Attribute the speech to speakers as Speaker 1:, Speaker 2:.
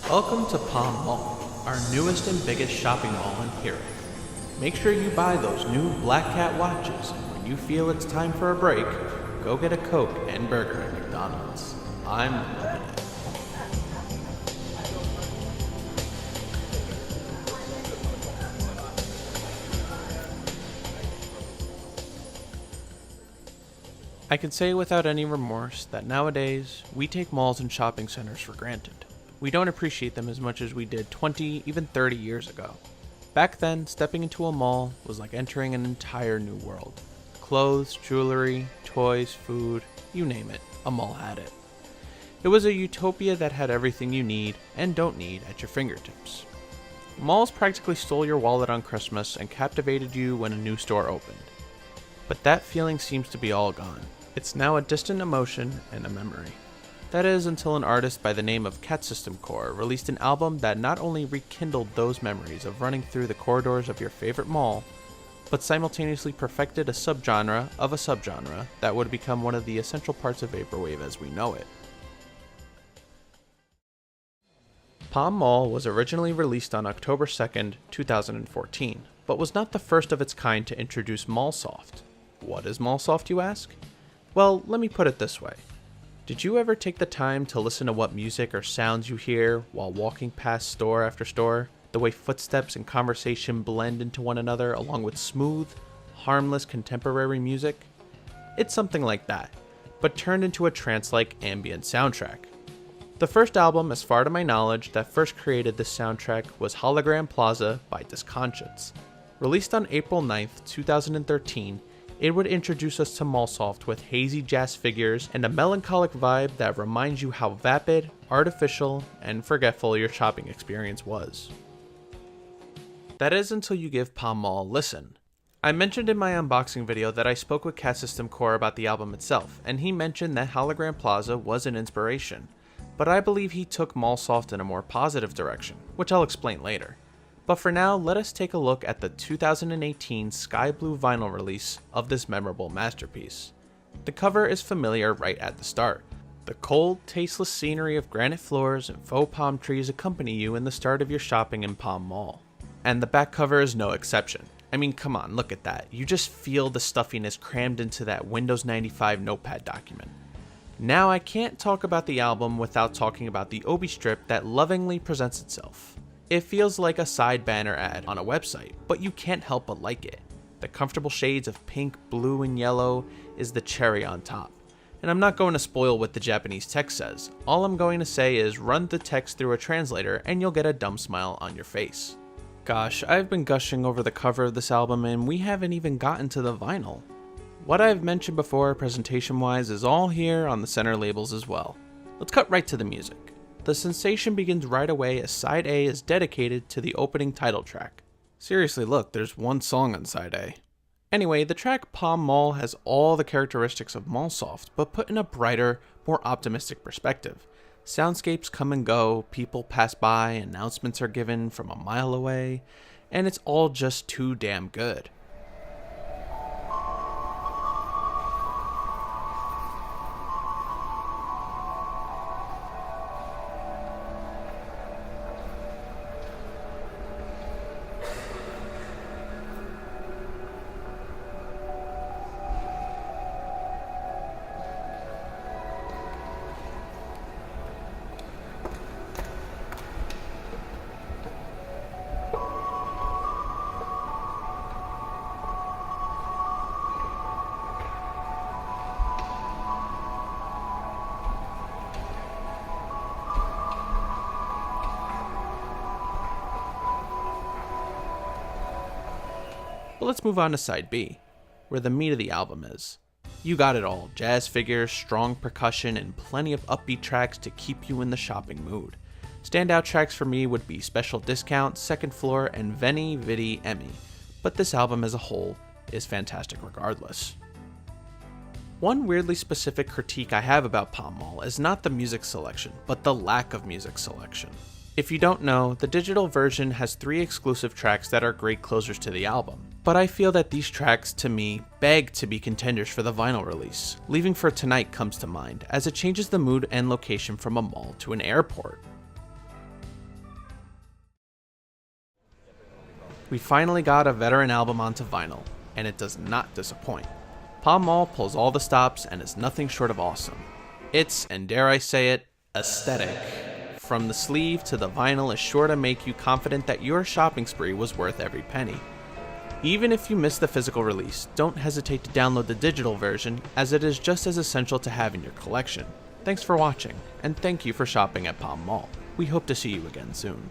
Speaker 1: Welcome to Palm Mall, our newest and biggest shopping mall in Hiraeth. Make sure you buy those new Black Cat watches, and when you feel it's time for a break, go get a Coke and burger at McDonald's. I'm loving it. I can say without any remorse that nowadays, we take malls and shopping centers for granted. We don't appreciate them as much as we did 20, even 30 years ago. Back then, stepping into a mall was like entering an entire new world. Clothes, jewelry, toys, food, you name it, a mall had it. It was a utopia that had everything you need and don't need at your fingertips. Malls practically stole your wallet on Christmas and captivated you when a new store opened. But that feeling seems to be all gone. It's now a distant emotion and a memory. That is until an artist by the name of Corp released an album that not only rekindled those memories of running through the corridors of your favorite mall, but simultaneously perfected a subgenre of a subgenre that would become one of the essential parts of Vaporwave as we know it. Palm Mall was originally released on October 2nd, 2014, but was not the first of its kind to introduce Mallsoft. What is Mallsoft, you ask? Well, let me put it this way. Did you ever take the time to listen to what music or sounds you hear while walking past store after store? The way footsteps and conversation blend into one another along with smooth, harmless contemporary music? It's something like that, but turned into a trance-like ambient soundtrack. The first album, as far to my knowledge, that first created this soundtrack was Hologram Plaza by Disconscience. Released on April 9th, 2013, it would introduce us to Mallsoft with hazy jazz figures and a melancholic vibe that reminds you how vapid, artificial, and forgetful your shopping experience was. That is until you give Palm Mall a listen. I mentioned in my unboxing video that I spoke with Corp about the album itself, and he mentioned that Hologram Plaza was an inspiration, but I believe he took Mallsoft in a more positive direction, which I'll explain later. But for now, let us take a look at the 2018 Sky Blue vinyl release of this memorable masterpiece. The cover is familiar right at the start. The cold, tasteless scenery of granite floors and faux palm trees accompany you in the start of your shopping in Palm Mall. And the back cover is no exception. I mean, come on, look at that. You just feel the stuffiness crammed into that Windows 95 notepad document. Now, I can't talk about the album without talking about the Obi strip that lovingly presents itself. It feels like a side banner ad on a website, but you can't help but like it. The comfortable shades of pink, blue, and yellow is the cherry on top. And I'm not going to spoil what the Japanese text says. All I'm going to say is run the text through a translator and you'll get a dumb smile on your face. Gosh, I've been gushing over the cover of this album and we haven't even gotten to the vinyl. What I've mentioned before presentation-wise is all here on the center labels as well. Let's cut right to the music. The sensation begins right away as Side A is dedicated to the opening title track. Seriously, look, there's one song on Side A. Anyway, the track Palm Mall has all the characteristics of Mallsoft, but put in a brighter, more optimistic perspective. Soundscapes come and go, people pass by, announcements are given from a mile away, and it's all just too damn good. But let's move on to Side B, where the meat of the album is. You got it all, jazz figures, strong percussion, and plenty of upbeat tracks to keep you in the shopping mood. Standout tracks for me would be Special Discount, Second Floor, and Veni Vidi Emmy, but this album as a whole is fantastic regardless. One weirdly specific critique I have about Palm Mall is not the music selection, but the lack of music selection. If you don't know, the digital version has 3 exclusive tracks that are great closers to the album, but I feel that these tracks, to me, beg to be contenders for the vinyl release. Leaving for Tonight comes to mind, as it changes the mood and location from a mall to an airport. We finally got a veteran album onto vinyl, and it does not disappoint. Palm Mall pulls all the stops and is nothing short of awesome. It's, and dare I say it, aesthetic. From the sleeve to the vinyl is sure to make you confident that your shopping spree was worth every penny. Even if you missed the physical release, don't hesitate to download the digital version, as it is just as essential to have in your collection. Thanks for watching, and thank you for shopping at Palm Mall. We hope to see you again soon.